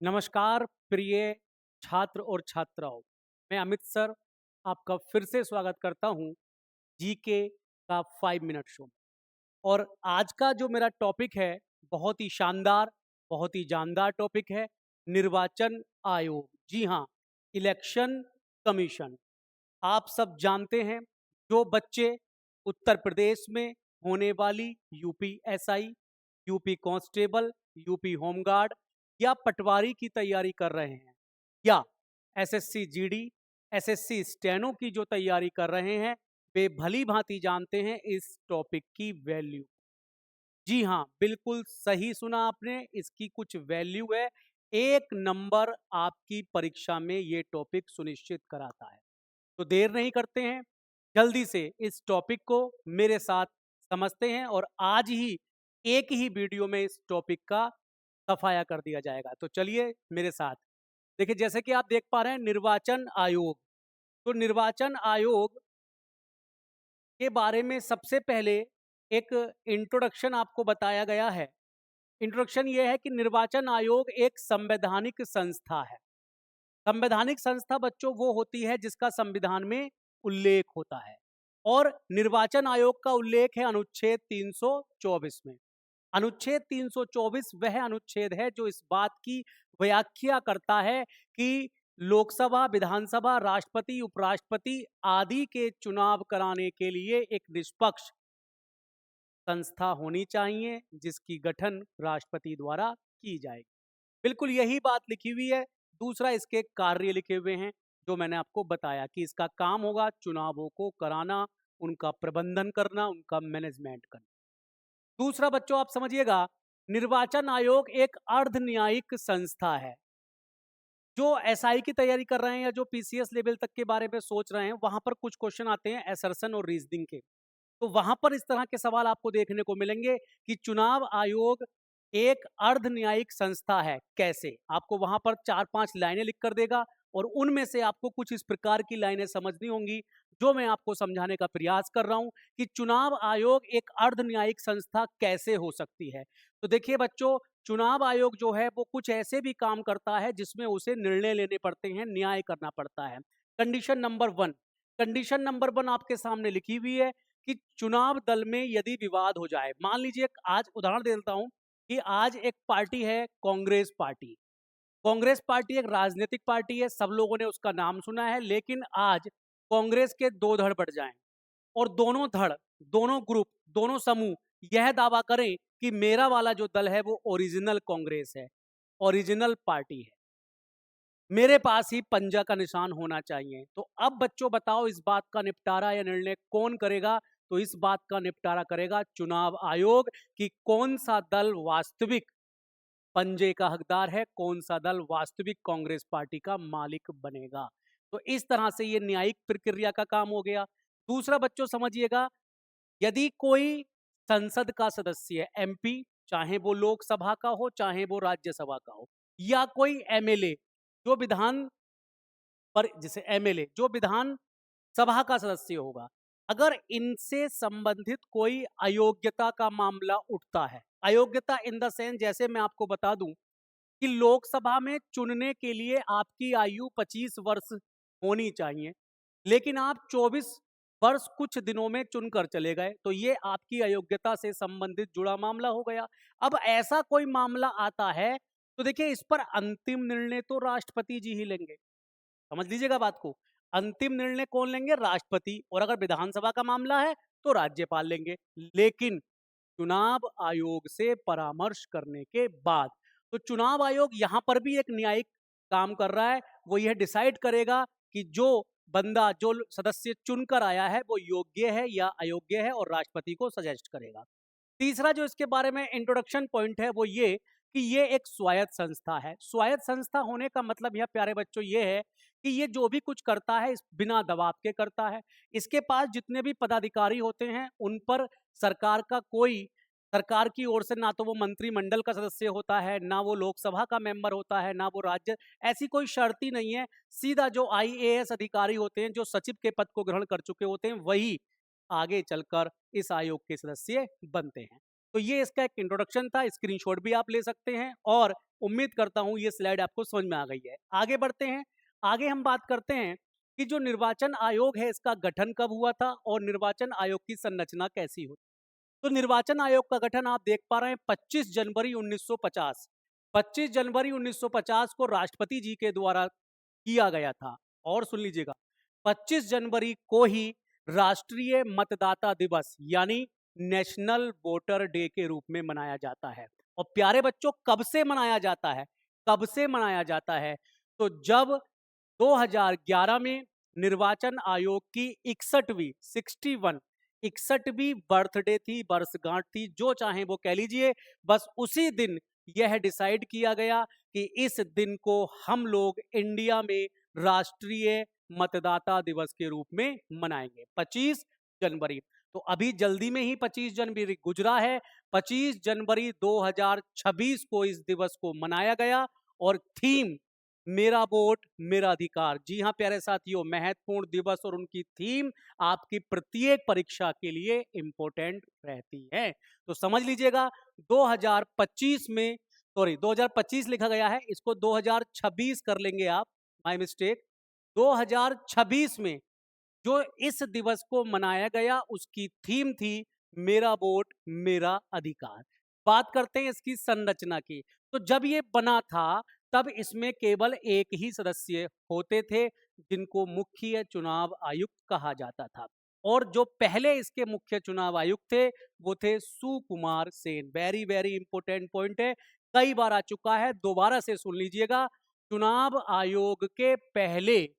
नमस्कार प्रिय छात्र और छात्राओं, मैं अमित सर आपका फिर से स्वागत करता हूं जीके का 5 मिनट शो में। और आज का जो मेरा टॉपिक है बहुत ही शानदार, बहुत ही जानदार टॉपिक है निर्वाचन आयोग। जी हाँ, इलेक्शन कमीशन। आप सब जानते हैं जो बच्चे उत्तर प्रदेश में होने वाली UP SI, UP constable, UP home guard या पटवारी की तैयारी कर रहे हैं या एसएससी जीडी, एसएससी स्टेनो की जो तैयारी कर रहे हैं, वे भली भांति जानते हैं इस टॉपिक की वैल्यू। जी हाँ, बिल्कुल सही सुना आपने, इसकी कुछ वैल्यू है। 1 नंबर आपकी परीक्षा में ये टॉपिक सुनिश्चित कराता है। तो देर नहीं करते हैं, जल्दी से इस टॉपिक को मेरे साथ समझते हैं और आज ही एक ही वीडियो में इस टॉपिक का सफाया कर दिया जाएगा। तो चलिए मेरे साथ। देखिए, जैसे कि आप देख पा रहे हैं निर्वाचन आयोग। तो निर्वाचन आयोग के बारे में सबसे पहले एक इंट्रोडक्शन आपको बताया गया है। इंट्रोडक्शन ये है कि निर्वाचन आयोग एक संवैधानिक संस्था है। संवैधानिक संस्था बच्चों वो होती है जिसका संविधान में उल्लेख होता है और निर्वाचन आयोग का उल्लेख है अनुच्छेद 324 में। अनुच्छेद 324 वह अनुच्छेद है जो इस बात की व्याख्या करता है कि लोकसभा, विधानसभा, राष्ट्रपति, उपराष्ट्रपति आदि के चुनाव कराने के लिए एक निष्पक्ष संस्था होनी चाहिए जिसकी गठन राष्ट्रपति द्वारा की जाएगी। बिल्कुल यही बात लिखी हुई है। दूसरा, इसके कार्य लिखे हुए हैं जो मैंने आपको बताया कि इसका काम होगा चुनावों को कराना, उनका प्रबंधन करना, उनका मैनेजमेंट करना। दूसरा बच्चों आप समझिएगा, निर्वाचन आयोग एक अर्ध न्यायिक संस्था है। जो एसआई की तैयारी कर रहे हैं या जो पीसीएस लेवल तक के बारे में सोच रहे हैं, वहां पर कुछ क्वेश्चन आते हैं असर्शन और रीजनिंग के। तो वहां पर इस तरह के सवाल आपको देखने को मिलेंगे कि चुनाव आयोग एक अर्ध न्यायिक संस्था है कैसे। आपको वहां पर 4-5 लाइनें लिख कर देगा और उनमें से आपको कुछ इस प्रकार की लाइनें समझनी होंगी जो मैं आपको समझाने का प्रयास कर रहा हूं कि चुनाव आयोग एक अर्ध न्यायिक संस्था कैसे हो सकती है। तो देखिए बच्चों, चुनाव आयोग जो है वो कुछ ऐसे भी काम करता है जिसमें उसे निर्णय लेने पड़ते हैं, न्याय करना पड़ता है। कंडीशन नंबर 1, कंडीशन नंबर 1 आपके सामने लिखी हुई है कि चुनाव दल में यदि विवाद हो जाए। मान लीजिए, आज उदाहरण दे देता हूं कि आज एक पार्टी है कांग्रेस पार्टी। कांग्रेस पार्टी एक राजनीतिक पार्टी है, सब लोगों ने उसका नाम सुना है, लेकिन आज कांग्रेस के दो धड़ बढ़ जाएं और दोनों धड़, दोनों ग्रुप, दोनों समूह यह दावा करें कि मेरा वाला जो दल है वो ओरिजिनल कांग्रेस है, ओरिजिनल पार्टी है, मेरे पास ही पंजा का निशान होना चाहिए। तो अब बच्चों बताओ, इस बात का निपटारा या निर्णय कौन करेगा? तो इस बात का निपटारा करेगा चुनाव आयोग कि कौन सा दल वास्तविक पंजे का हकदार है, कौन सा दल वास्तविक कांग्रेस पार्टी का मालिक बनेगा। तो इस तरह से ये न्यायिक प्रक्रिया का काम हो गया। दूसरा बच्चों समझिएगा, यदि कोई संसद का सदस्य है, एमपी, चाहे वो लोकसभा का हो चाहे वो राज्यसभा का हो, या कोई एमएलए जो विधान पर, जिसे एमएलए जो विधान सभा का सदस्य होगा, अगर इनसे संबंधित कोई अयोग्यता का मामला उठता है, अयोग्यता इन द सेंस, जैसे मैं आपको बता दूं कि लोकसभा में चुनने के लिए आपकी आयु 25 वर्ष होनी चाहिए, लेकिन आप 24 वर्ष कुछ दिनों में चुनकर चले गए, तो ये आपकी अयोग्यता से संबंधित जुड़ा मामला हो गया। अब ऐसा कोई मामला आता है तो देखिए, इस पर अंतिम निर्णय तो राष्ट्रपति जी ही लेंगे। समझ लीजिएगा बात को। अंतिम निर्णय कौन लेंगे? राष्ट्रपति। और अगर विधानसभा का मामला है तो राज्यपाल लेंगे, लेकिन चुनाव आयोग से परामर्श करने के बाद। तो चुनाव आयोग यहां पर भी एक न्यायिक काम कर रहा है। वो यह डिसाइड करेगा कि जो बंदा, जो सदस्य चुनकर आया है वो योग्य है या अयोग्य है और राष्ट्रपति को सजेस्ट करेगा। तीसरा जो इसके बारे में इंट्रोडक्शन पॉइंट है वो ये कि ये एक स्वायत्त संस्था है। स्वायत्त संस्था होने का मतलब यह प्यारे बच्चों ये है कि ये जो भी कुछ करता है इस बिना दबाव के करता है। इसके पास जितने भी पदाधिकारी होते हैं उन पर सरकार का कोई, सरकार की ओर से ना तो वो मंत्रिमंडल का सदस्य होता है, ना वो लोकसभा का मेंबर होता है, ना वो राज्य, ऐसी कोई शर्त ही नहीं है। सीधा जो आईएएस अधिकारी होते हैं, जो सचिव के पद को ग्रहण कर चुके होते हैं, वही आगे चलकर इस आयोग के सदस्य बनते हैं। तो ये इसका एक इंट्रोडक्शन था, स्क्रीनशॉट भी आप ले सकते हैं और उम्मीद करता हूं ये स्लाइड आपको समझ में आ गई है। आगे बढ़ते हैं। आगे हम बात करते हैं कि जो निर्वाचन आयोग है इसका गठन कब हुआ था और निर्वाचन आयोग की संरचना कैसी हुई। तो निर्वाचन आयोग का गठन आप देख पा रहे हैं 25 जनवरी 1950। 25 जनवरी 1950 को राष्ट्रपति जी के द्वारा किया गया था। और सुन लीजिएगा, 25 जनवरी को ही राष्ट्रीय मतदाता दिवस यानी नेशनल वोटर डे के रूप में मनाया जाता है। और प्यारे बच्चों, कब से मनाया जाता है? कब से मनाया जाता है? तो जब 2011 में निर्वाचन आयोग की 61वीं बर्थडे थी, वर्षगांठ थी, जो चाहे वो कह लीजिए, बस उसी दिन यह डिसाइड किया गया कि इस दिन को हम लोग इंडिया में राष्ट्रीय मतदाता दिवस के रूप में मनाएंगे, 25 जनवरी। तो अभी जल्दी में ही 25 जनवरी गुजरा है। 25 जनवरी 2026 को इस दिवस को मनाया गया और थीम मेरा वोट मेरा अधिकार। जी हां प्यारे साथियों, महत्वपूर्ण दिवस और उनकी थीम आपकी प्रत्येक परीक्षा के लिए इंपॉर्टेंट रहती है। तो समझ लीजिएगा 2025 में, सॉरी 2025 लिखा गया है, इसको 2026 कर लेंगे आप, माय मिस्टेक। 2026 में जो इस दिवस को मनाया गया उसकी थीम थी मेरा वोट मेरा अधिकार। बात करते हैं इसकी संरचना की। तो जब ये बना था तब इसमें केवल एक ही सदस्य होते थे जिनको मुख्य चुनाव आयुक्त कहा जाता था। और जो पहले इसके मुख्य चुनाव आयुक्त थे वो थे Sukumar Sen. Very very important point है, कई बार आ चुका है, दोबारा से सुन लीजिएगा। चुनाव आयोग के पहले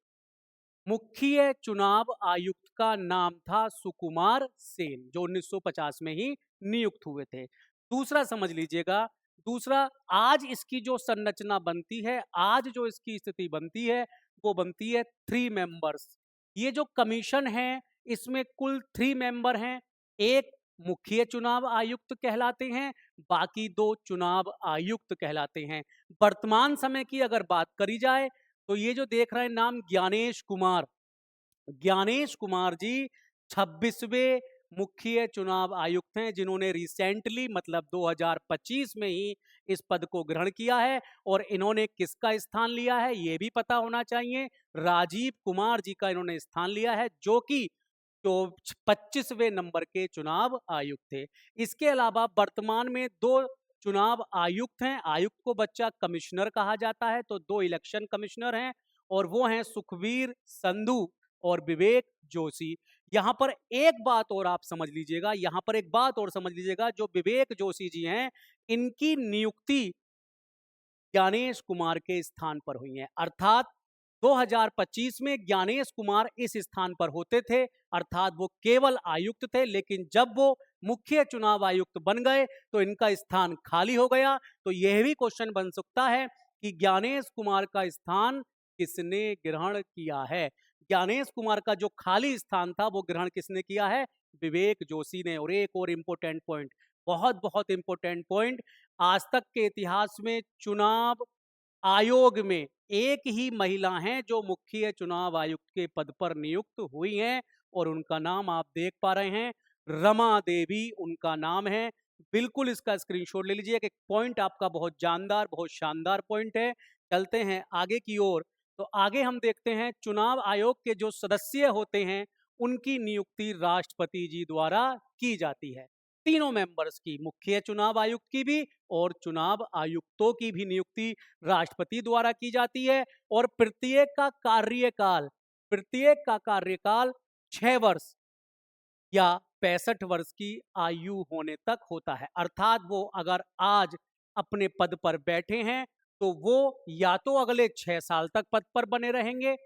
मुख्य चुनाव आयुक्त का नाम था सुकुमार सेन, जो 1950 में ही नियुक्त हुए थे। दूसरा समझ लीजिएगा, दूसरा आज इसकी जो संरचना बनती है, आज जो इसकी स्थिति बनती है वो बनती है 3 मेंबर्स। ये जो कमीशन है इसमें कुल 3 मेंबर हैं। एक मुख्य चुनाव आयुक्त कहलाते हैं, बाकी 2 चुनाव आयुक्त कहलाते हैं। वर्तमान समय की अगर बात करी जाए तो ये जो देख रहे हैं नाम ज्ञानेश कुमार, ज्ञानेश कुमार जी 26वें मुख्य चुनाव आयुक्त हैं जिन्होंने रिसेंटली मतलब 2025 में ही इस पद को ग्रहण किया है। और इन्होंने किसका स्थान लिया है ये भी पता होना चाहिए, राजीव कुमार जी का इन्होंने स्थान लिया है, जो कि तो 25वें नंबर के चुनाव आयुक्त थे। इसके अलावा वर्तमान में 2 चुनाव आयुक्त हैं। आयुक्त को बच्चा कमिश्नर कहा जाता है, तो 2 इलेक्शन कमिश्नर हैं और वो हैं सुखवीर संधू और विवेक जोशी। यहां पर एक बात और आप समझ लीजिएगा, यहां पर एक बात और समझ लीजिएगा, जो विवेक जोशी जी हैं इनकी नियुक्ति ज्ञानेश कुमार के स्थान पर हुई है। अर्थात 2025 में ज्ञानेश कुमार इस स्थान पर होते थे, अर्थात वो केवल आयुक्त थे, लेकिन जब वो मुख्य चुनाव आयुक्त बन गए तो इनका स्थान खाली हो गया। तो यह भी क्वेश्चन बन सकता है कि ज्ञानेश कुमार का स्थान किसने ग्रहण किया है। ज्ञानेश कुमार का जो खाली स्थान था वो ग्रहण किसने किया है? विवेक जोशी ने। और एक और इंपॉर्टेंट पॉइंट, बहुत बहुत इंपॉर्टेंट पॉइंट, आज तक के इतिहास में चुनाव आयोग में एक ही महिला हैं जो मुख्य चुनाव आयुक्त के पद पर नियुक्त हुई हैं और उनका नाम आप देख पा रहे हैं, रमा देवी उनका नाम है। बिल्कुल इसका स्क्रीनशॉट ले लीजिए, एक पॉइंट आपका बहुत जानदार बहुत शानदार पॉइंट है। चलते हैं आगे की ओर। तो आगे हम देखते हैं चुनाव आयोग के जो सदस्य होते हैं उनकी नियुक्ति राष्ट्रपति जी द्वारा की जाती है। तीनों मेंबर्स की, मुख्य चुनाव आयुक्त की भी और चुनाव आयुक्तों की भी नियुक्ति राष्ट्रपति द्वारा की जाती है। और प्रत्येक का कार्यकाल 6 वर्ष या 65 वर्ष की आयु होने तक होता है। अर्थात वो अगर आज अपने पद पर बैठे हैं तो वो या तो अगले 6 साल तक पद पर बने रहेंगे,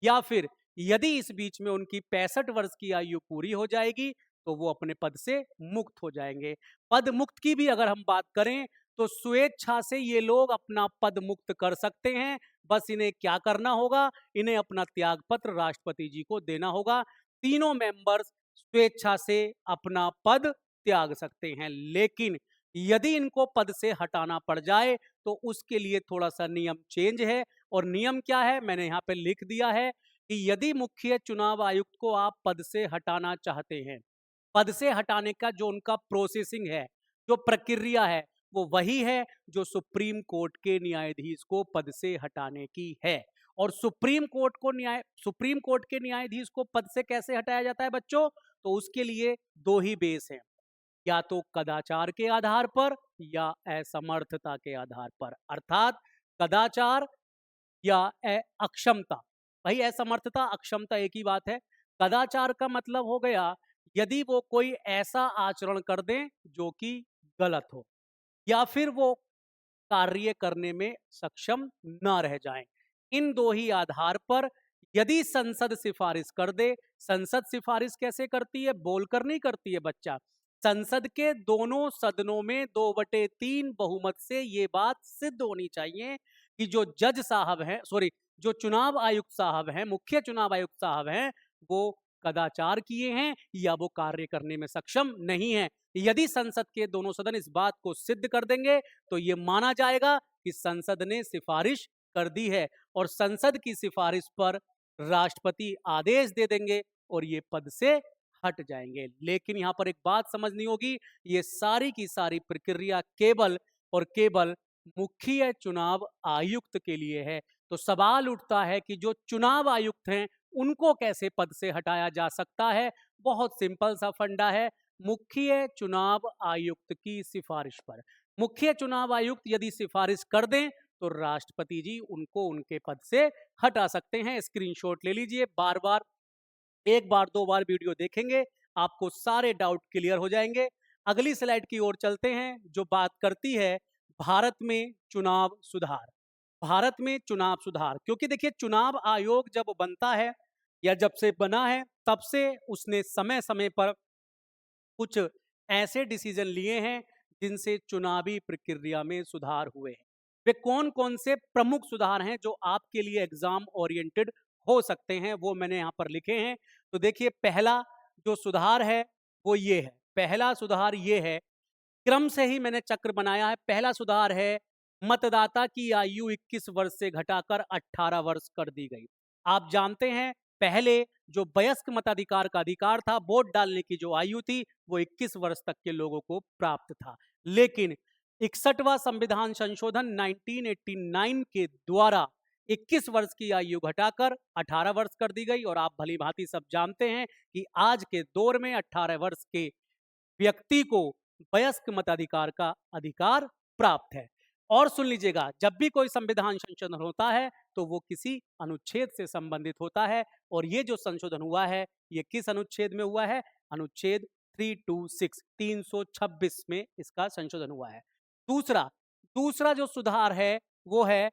या फिर यदि इस बीच में उनकी 65 वर्ष की आयु पूरी हो जाएगी तो वो अपने पद से मुक्त हो जाएंगे। पद मुक्त की भी अगर हम बात करें तो स्वेच्छा से ये लोग अपना पद मुक्त कर सकते हैं। बस इन्हें क्या करना होगा, इन्हें अपना त्याग पत्र राष्ट्रपति जी को देना होगा। तीनों मेंबर्स स्वेच्छा से अपना पद त्याग सकते हैं, लेकिन यदि इनको पद से हटाना पड़ जाए तो उसके लिए थोड़ा सा नियम चेंज है। और नियम क्या है मैंने यहां पे लिख दिया है कि यदि मुख्य चुनाव आयुक्त को आप पद से हटाना चाहते हैं, पद से हटाने का जो उनका प्रोसेसिंग है जो प्रक्रिया है वो वही है जो सुप्रीम कोर्ट के न्यायाधीश को पद से हटाने की है। और सुप्रीम कोर्ट के न्यायाधीश को पद से कैसे हटाया जाता है बच्चों? तो उसके लिए दो ही बेस हैं, या तो कदाचार के आधार पर या असमर्थता के आधार पर। अर्थात कदाचार या अक्षमता। भाई असमर्थता अक्षमता एक ही बात है। कदाचार का मतलब हो गया यदि वो कोई ऐसा आचरण कर दें जो कि गलत हो, या फिर वो कार्य करने में सक्षम न रह जाएं। इन दो ही आधार पर यदि संसद सिफारिश कर दे, संसद सिफारिश कैसे करती है? बोलकर नहीं करती है बच्चा। संसद के दोनों सदनों में 2/3 बहुमत से ये बात सिद्ध होनी चाहिए कि जो जज साहब हैं, सॉरी, जो चुनाव आयुक्त साहब हैं, मुख्य चुनाव आयुक्त साहब हैं, वो कदाचार किए हैं या वो कार्य करने में सक्षम नहीं है। यदि संसद के दोनों सदन इस बात को सिद्ध कर देंगे तो ये माना जाएगा कि संसद ने सिफारिश कर दी है, और संसद की सिफारिश पर राष्ट्रपति आदेश दे देंगे और ये पद से हट जाएंगे। लेकिन यहां पर एक बात समझनी होगी, ये सारी की सारी प्रक्रिया केवल और केवल मुख्य चुनाव आयुक्त के लिए है। तो सवाल उठता है कि जो चुनाव आयुक्त हैं उनको कैसे पद से हटाया जा सकता है? बहुत सिंपल सा फंडा है, मुख्य चुनाव आयुक्त की सिफारिश पर। मुख्य चुनाव आयुक्त यदि सिफारिश कर दें तो राष्ट्रपति जी उनको उनके पद से हटा सकते हैं। स्क्रीनशॉट ले लीजिए, बार बार एक बार दो बार वीडियो देखेंगे आपको सारे डाउट क्लियर हो जाएंगे। अगली स्लाइड की ओर चलते हैं जो बात करती है भारत में चुनाव सुधार। भारत में चुनाव सुधार, क्योंकि देखिए चुनाव आयोग जब बनता है या जब से बना है तब से उसने समय समय पर कुछ ऐसे डिसीजन लिए हैं जिनसे चुनावी प्रक्रिया में सुधार हुए हैं। वे कौन कौन से प्रमुख सुधार हैं जो आपके लिए एग्जाम ओरिएंटेड हो सकते हैं, वो मैंने यहां पर लिखे हैं। तो देखिए पहला जो सुधार है वो ये है, पहला सुधार ये है, क्रम से ही मैंने चक्र बनाया है। पहला सुधार है मतदाता की आयु 21 वर्ष से घटाकर 18 वर्ष कर दी गई। आप जानते हैं पहले जो वयस्क मताधिकार का अधिकार था, वोट डालने की जो आयु थी, वो 21 वर्ष तक के लोगों को प्राप्त था। लेकिन 61वां संविधान संशोधन 1989 के द्वारा 21 वर्ष की आयु घटाकर 18 वर्ष कर दी गई। और आप भली भांति सब जानते हैं कि आज के दौर में 18 वर्ष के व्यक्ति को वयस्क मताधिकार का अधिकार प्राप्त है। और सुन लीजिएगा, जब भी कोई संविधान संशोधन होता है तो वो किसी अनुच्छेद से संबंधित होता है, और ये जो संशोधन हुआ है ये किस अनुच्छेद में हुआ है? अनुच्छेद 326 326 में इसका संशोधन हुआ है। दूसरा दूसरा जो सुधार है वो है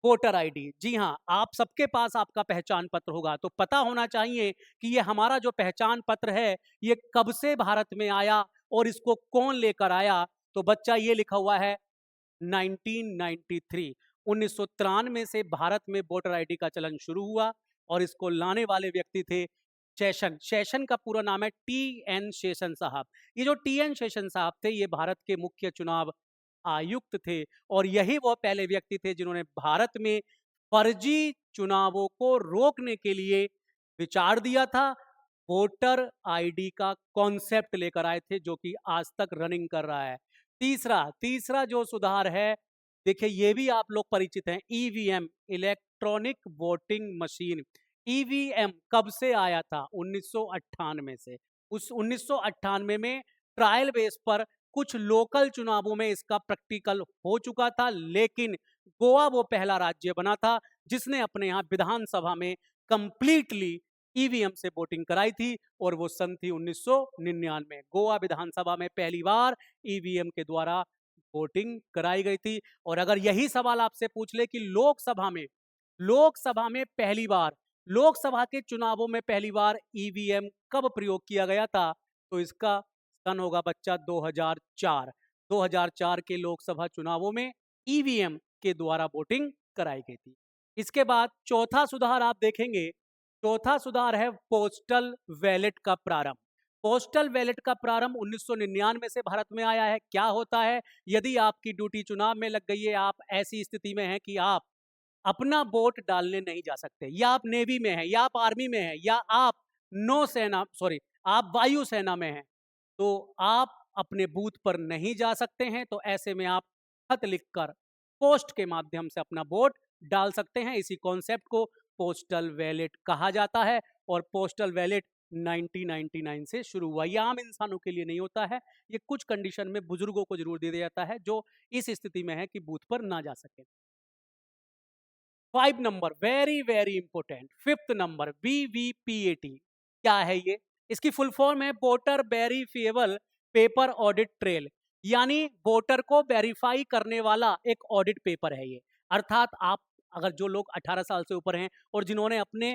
वोटर आईडी। जी हाँ, आप सबके पास आपका पहचान पत्र होगा, तो पता होना चाहिए कि ये हमारा जो पहचान पत्र है ये कब से भारत में आया और इसको कौन लेकर आया। तो बच्चा ये लिखा हुआ है 1993, 1993 से भारत में वोटर आईडी का चलन शुरू हुआ, और इसको लाने वाले व्यक्ति थे शेषन का पूरा नाम है टी.एन. शेषन साहब। ये जो टी.एन. शेषन साहब थे ये भारत के मुख्य चुनाव आयुक्त थे, और यही वो पहले व्यक्ति थे जिन्होंने भारत में फर्जी चुनावों को रोकने के लिए विचार दिया था। वोटर आईडी का कॉन्सेप्ट लेकर आए थे जो कि आज तक रनिंग कर रहा है। तीसरा जो सुधार है, देखिए ये भी आप लोग परिचित हैं, EVM, electronic voting machine. EVM कब से आया था? 1998 से। उस 1998 में ट्रायल बेस पर कुछ लोकल चुनावों में इसका प्रैक्टिकल हो चुका था, लेकिन गोवा वो पहला राज्य बना था जिसने अपने यहाँ विधानसभा में कंप्लीटली ईवीएम से वोटिंग कराई थी, और वो सन थी 1999। गोवा विधानसभा में पहली बार ईवीएम के द्वारा वोटिंग कराई गई थी। और अगर यही सवाल आपसे पूछ ले कि लोकसभा में पहली बार, लोकसभा के चुनावों में पहली बार ईवीएम कब प्रयोग किया गया था, तो इसका सन होगा बच्चा 2004। 2004 के लोकसभा चुनावों में ईवीएम के द्वारा वोटिंग कराई गई थी। इसके बाद चौथा सुधार आप देखेंगे, चौथा सुधार है पोस्टल बैलेट का प्रारंभ। पोस्टल बैलेट का प्रारंभ 1999 से भारत में आया है। क्या होता है? यदि आपकी ड्यूटी चुनाव में लग गई है, आप ऐसी स्थिति में हैं कि आप अपना वोट डालने नहीं जा सकते, या आप नेवी में हैं, या आप आर्मी में हैं, या आप आप वायु सेना में हैं, तो आप अपने बूथ पर नहीं जा सकते हैं, तो ऐसे में आप खत लिखकर पोस्ट के माध्यम से अपना वोट डाल सकते हैं। इसी कॉन्सेप्ट को पोस्टल बैलेट कहा जाता है और पोस्टल बैलेट 1999 से शुरू हुआ। ये आम इंसानों के लिए नहीं होता है, ये कुछ कंडीशन में बुजुर्गों को जरूर दे दिया जाता है जो इस स्थिति में है कि बूथ पर ना जा सके। 5 number very very important, 5th number BVPAT क्या है ये? इसकी फुल फॉर्म है voter verifiable paper audit trail, यानी वोटर को वेरीफाई करने वाला एक ऑडिट पेपर है ये। अर्थात आप अगर जो लोग 18 साल से ऊपर हैं और जिन्होंने अपने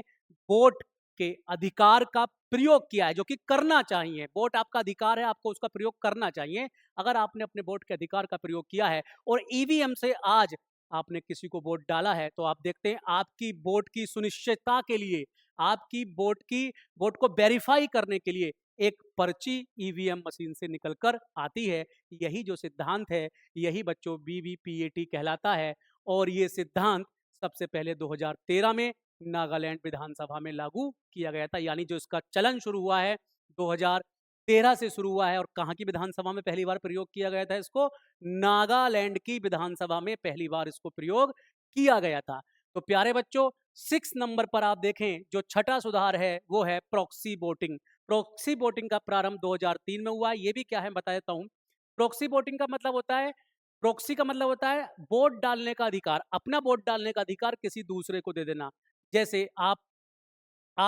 वोट के अधिकार का प्रयोग किया है, जो कि करना चाहिए, वोट आपका अधिकार है, आपको उसका प्रयोग करना चाहिए। अगर आपने अपने वोट के अधिकार का प्रयोग किया है और ईवीएम से आज आपने किसी को वोट डाला है, तो आप देखते हैं आपकी वोट की सुनिश्चितता के लिए, आपकी वोट को वेरीफाई करने के लिए एक पर्ची ईवीएम मशीन से निकलकर आती है। यही जो सिद्धांत है, यही बच्चों BVPAT कहलाता है। और ये सिद्धांत सबसे पहले 2013 में नागालैंड विधानसभा में लागू किया गया था, यानी जो इसका चलन शुरू हुआ है 2013 से शुरू हुआ है। और कहाँ की विधानसभा में पहली बार प्रयोग किया गया था इसको? नागालैंड की विधानसभा में पहली बार इसको प्रयोग किया गया था। तो प्यारे बच्चों, 6 नंबर पर आप देखें जो छठा सुधार है वो है प्रॉक्सी वोटिंग। प्रॉक्सी वोटिंग का प्रारंभ 2003 में हुआ। ये भी क्या है बता देता हूं। प्रॉक्सी वोटिंग का मतलब होता है, प्रॉक्सी का मतलब होता है वोट डालने का अधिकार, अपना वोट डालने का अधिकार किसी दूसरे को दे देना। जैसे आप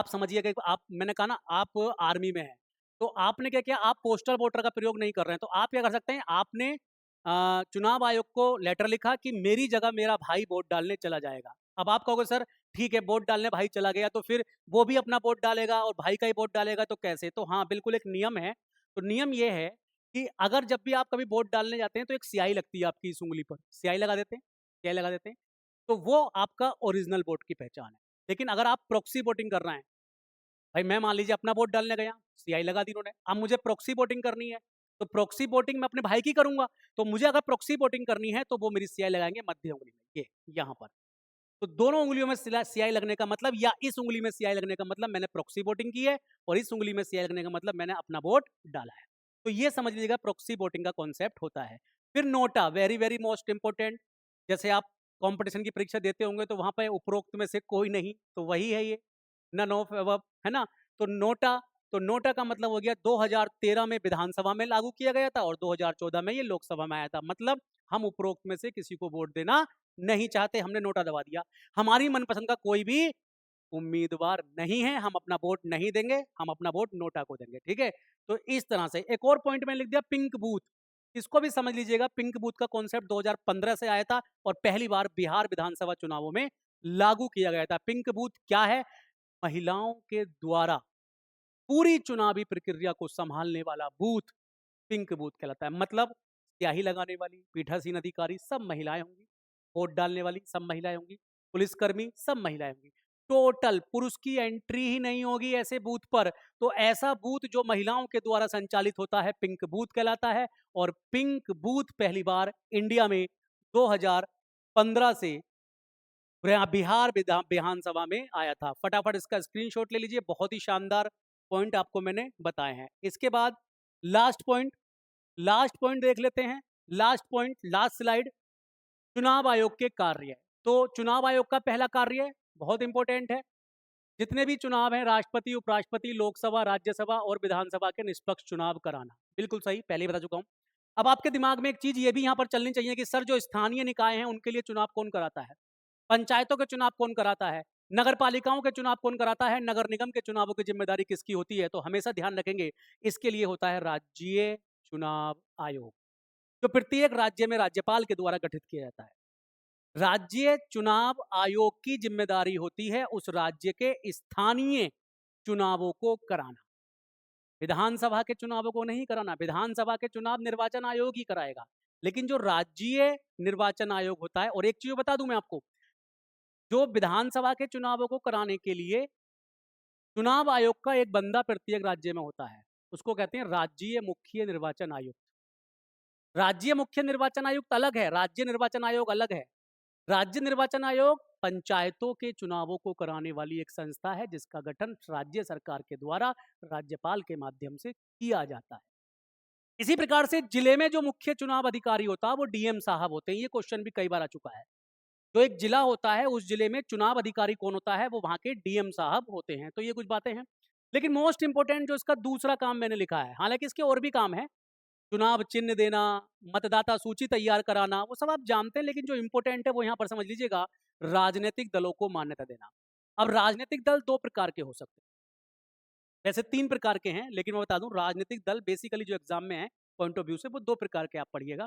समझिएगा कि आप, मैंने कहा ना आप आर्मी में हैं, तो आपने क्या किया, आप पोस्टल वोटर का प्रयोग नहीं कर रहे हैं, तो आप क्या कर सकते हैं, आपने चुनाव आयोग को लेटर लिखा कि मेरी जगह मेरा भाई वोट डालने चला जाएगा। अब आप कहोगे सर ठीक है, वोट डालने भाई चला गया तो फिर वो भी अपना वोट डालेगा और भाई का ही वोट डालेगा, तो कैसे? तो हाँ, बिल्कुल एक नियम है। तो नियम ये है कि अगर जब भी आप कभी वोट डालने जाते हैं तो एक स्याही लगती है आपकी इस उंगली पर, स्याही लगा देते हैं, स्याही लगा देते हैं, तो वो आपका ओरिजिनल वोट की पहचान है। लेकिन अगर आप प्रॉक्सी वोटिंग कर रहे हैं, भाई मैं मान लीजिए अपना वोट डालने गया, सीआई लगा दी उन्होंने, अब मुझे प्रॉक्सी वोटिंग करनी है, तो प्रॉक्सी वोटिंग मैं अपने भाई की करूंगा, तो मुझे अगर प्रॉक्सी वोटिंग करनी है तो वो मेरी सीआई लगाएंगे मध्य उंगली में, ये यहाँ पर। तो दोनों उंगलियों में सीआई लगने का मतलब, या इस उंगली में सीआई लगने का मतलब मैंने प्रॉक्सी वोटिंग की है, और इस उंगली में सीआई लगने का मतलब मैंने अपना वोट डाला है। तो ये समझ लीजिएगा प्रॉक्सी वोटिंग का कॉन्सेप्ट होता है। फिर NOTA, very very most important. जैसे आप कंपटीशन की परीक्षा देते होंगे तो वहां पर उपरोक्त में से कोई नहीं, तो वही है ये, नन ऑफ अबव, है ना। तो नोटा, तो नोटा का मतलब हो गया 2013 में विधानसभा में लागू किया गया था और 2014 में ये लोकसभा में आया था। मतलब हम उपरोक्त में से किसी को वोट देना नहीं चाहते, हमने नोटा दबा दिया। हमारी मनपसंद का कोई भी उम्मीदवार नहीं है, हम अपना वोट नहीं देंगे, हम अपना वोट नोटा को देंगे, ठीक है। तो इस तरह से एक और पॉइंट में लिख दिया, पिंक बूथ। इसको भी समझ लीजिएगा, पिंक बूथ का कॉन्सेप्ट 2015 से आया था और पहली बार बिहार विधानसभा चुनावों में लागू किया गया था। पिंक बूथ क्या है? महिलाओं के द्वारा पूरी चुनावी प्रक्रिया को संभालने वाला बूथ पिंक बूथ कहलाता है। मतलब स्याही लगाने वाली, पीठासीन अधिकारी सब महिलाएं होंगी, वोट डालने वाली सब महिलाएं होंगी, पुलिसकर्मी सब महिलाएं होंगी। टोटल पुरुष की एंट्री ही नहीं होगी ऐसे बूथ पर। तो ऐसा बूथ जो महिलाओं के द्वारा संचालित होता है पिंक बूथ कहलाता है। और पिंक बूथ पहली बार इंडिया में 2015 से बिहार विधानसभा में आया था। फटाफट इसका स्क्रीनशॉट ले लीजिए, बहुत ही शानदार पॉइंट आपको मैंने बताए हैं। इसके बाद लास्ट पॉइंट, लास्ट पॉइंट देख लेते हैं। लास्ट पॉइंट, लास्ट स्लाइड, चुनाव आयोग के कार्य। तो चुनाव आयोग का पहला कार्य बहुत इंपॉर्टेंट है, जितने भी चुनाव हैं, राष्ट्रपति, उपराष्ट्रपति, लोकसभा, राज्यसभा और विधानसभा के निष्पक्ष चुनाव कराना। बिल्कुल सही, पहले ही बता चुका हूं। अब आपके दिमाग में एक चीज ये भी यहां पर चलनी चाहिए कि सर जो स्थानीय निकाय हैं उनके लिए चुनाव कौन कराता है, पंचायतों के चुनाव कौन कराता है, नगर पालिकाओं के चुनाव कौन कराता है, नगर निगम के चुनावों की जिम्मेदारी किसकी होती है? तो हमेशा ध्यान रखेंगे, इसके लिए होता है राज्य चुनाव आयोग, जो प्रत्येक राज्य में राज्यपाल के द्वारा गठित किया जाता है। राज्य चुनाव आयोग की जिम्मेदारी होती है उस राज्य के स्थानीय चुनावों को कराना, विधानसभा के चुनावों को नहीं कराना। विधानसभा के चुनाव निर्वाचन आयोग ही कराएगा, लेकिन जो राज्य निर्वाचन आयोग होता है, और एक चीज बता दूं मैं आपको, जो विधानसभा के चुनावों को कराने के लिए चुनाव आयोग का एक बंदा प्रत्येक राज्य में होता है, उसको कहते हैं राज्य मुख्य निर्वाचन आयुक्त। राज्य मुख्य निर्वाचन आयुक्त अलग है, राज्य निर्वाचन आयोग अलग है। राज्य निर्वाचन आयोग पंचायतों के चुनावों को कराने वाली एक संस्था है, जिसका गठन राज्य सरकार के द्वारा राज्यपाल के माध्यम से किया जाता है। इसी प्रकार से जिले में जो मुख्य चुनाव अधिकारी होता है वो डीएम साहब होते हैं। ये क्वेश्चन भी कई बार आ चुका है। जो एक जिला होता है उस जिले में चुनाव अधिकारी कौन होता है, वो वहां के डीएम साहब होते हैं। तो ये कुछ बातें हैं। लेकिन मोस्ट इंपोर्टेंट जो इसका दूसरा काम मैंने लिखा है, हालांकि इसके और भी काम है, चुनाव चिन्ह देना, मतदाता सूची तैयार कराना, वो सब आप जानते हैं, लेकिन जो इंपॉर्टेंट है वो यहाँ पर समझ लीजिएगा, राजनीतिक दलों को मान्यता देना। अब राजनीतिक दल दो प्रकार के हो सकते हैं, वैसे तीन प्रकार के हैं, लेकिन मैं बता दूं राजनीतिक दल बेसिकली जो एग्जाम में है पॉइंट ऑफ व्यू से, वो दो प्रकार के आप पढ़िएगा।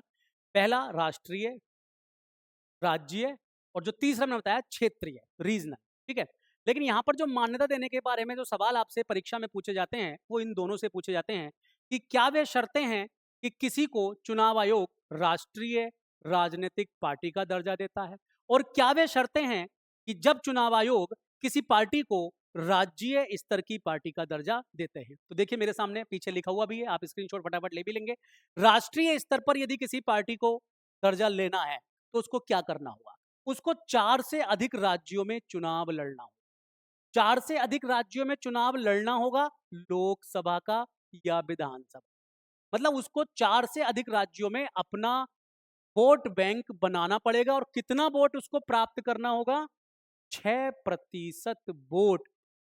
पहला राष्ट्रीय, राज्य, और जो तीसरा मैंने बताया क्षेत्रीय, रीजनल। ठीक है। लेकिन यहाँ पर जो मान्यता देने के बारे में जो सवाल आपसे परीक्षा में पूछे जाते हैं वो इन दोनों से पूछे जाते हैं कि क्या वे शर्तें हैं कि किसी को चुनाव आयोग राष्ट्रीय राजनीतिक पार्टी का दर्जा देता है, और क्या वे शर्तें हैं कि जब चुनाव आयोग किसी पार्टी को राज्य स्तर की पार्टी का दर्जा देते हैं। तो देखिए मेरे सामने पीछे लिखा हुआ भी है, आप स्क्रीनशॉट फटाफट ले भी लेंगे। राष्ट्रीय स्तर पर यदि किसी पार्टी को दर्जा लेना है तो उसको क्या करना होगा, उसको 4 से अधिक राज्यों में चुनाव लड़ना होगा। 4 से अधिक राज्यों में चुनाव लड़ना होगा, लोकसभा का या विधानसभा। मतलब उसको 4 से अधिक राज्यों में अपना वोट बैंक बनाना पड़ेगा, और कितना वोट उसको प्राप्त करना होगा, 6% वोट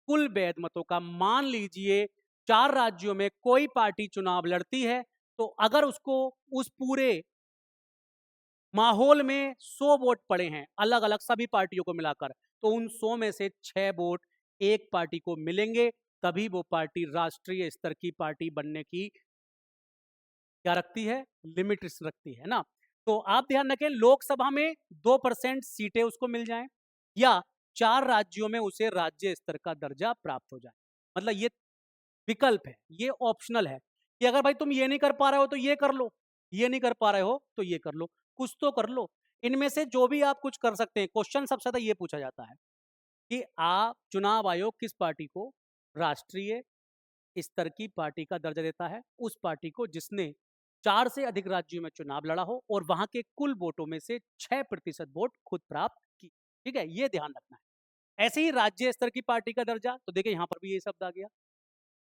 कुल वैध मतों का। मान लीजिए 4 राज्यों में कोई पार्टी चुनाव लड़ती है, तो अगर उसको उस पूरे माहौल में 100 वोट पड़े हैं अलग अलग सभी पार्टियों को मिलाकर, तो उन 100 में से 6 वोट एक पार्टी को मिलेंगे, तभी वो पार्टी राष्ट्रीय स्तर की पार्टी बनने की क्या रखती है, लिमिट रखती है ना। तो आप ध्यान रखें, लोकसभा में 2% सीटें उसको मिल जाएं, या 4 राज्यों में उसे राज्य स्तर का दर्जा प्राप्त हो जाए। मतलब ये विकल्प है, ये ऑप्शनल है कि अगर भाई तुम ये नहीं कर पा रहे हो तो ये कर लो, ये नहीं कर पा रहे हो तो ये कर लो, कुछ तो कर लो। इनमें से जो भी आप कुछ कर सकते हैं। क्वेश्चन सबसे ज्यादा ये पूछा जाता है कि आप चुनाव आयोग किस पार्टी को राष्ट्रीय स्तर की पार्टी का दर्जा देता है, उस पार्टी को जिसने 4 से अधिक राज्यों में चुनाव लड़ा हो और वहां के कुल वोटों में से 6% वोट खुद प्राप्त की। ठीक है, ये ध्यान रखना है। ऐसे ही राज्य स्तर की पार्टी का दर्जा, तो देखिए यहां पर भी ये शब्द आ गया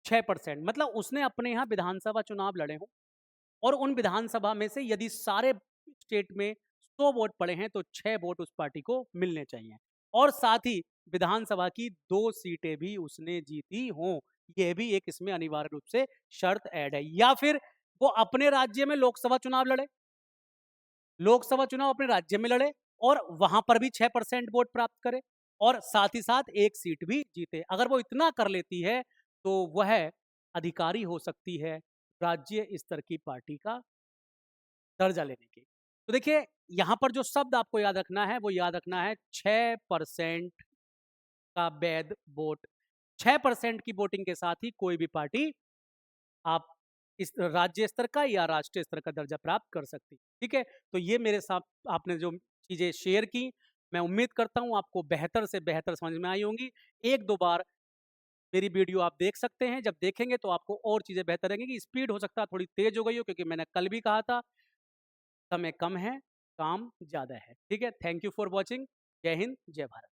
6%, मतलब उसने अपने यहाँ विधानसभा चुनाव लड़े हो और उन विधानसभा में से यदि सारे स्टेट में 100 वोट पड़े हैं तो 6 वोट उस पार्टी को मिलने चाहिए, और साथ ही विधानसभा की 2 सीटें भी उसने जीती हों। यह भी एक इसमें अनिवार्य रूप से शर्त ऐड है। या फिर वो अपने राज्य में लोकसभा चुनाव लड़े, लोकसभा चुनाव अपने राज्य में लड़े और वहां पर भी 6% वोट प्राप्त करे, और साथ ही साथ एक सीट भी जीते। अगर वो इतना कर लेती है तो वह अधिकारी हो सकती है राज्य स्तर की पार्टी का दर्जा लेने की। तो देखिए यहां पर जो शब्द आपको याद रखना है वो याद रखना है 6% का वैध वोट। 6% की वोटिंग के साथ ही कोई भी पार्टी आप इस राज्य स्तर का या राष्ट्रीय स्तर का दर्जा प्राप्त कर सकती। ठीक है, तो ये मेरे साथ आपने जो चीजें शेयर की, मैं उम्मीद करता हूं आपको बेहतर से बेहतर समझ में आई होंगी। एक दो बार मेरी वीडियो आप देख सकते हैं, जब देखेंगे तो आपको और चीजें बेहतर लगेंगी। स्पीड हो सकता है थोड़ी तेज हो गई हो, क्योंकि मैंने कल भी कहा था समय कम है काम ज्यादा है। ठीक है, थैंक यू फॉर वॉचिंग। जय हिंद, जय भारत।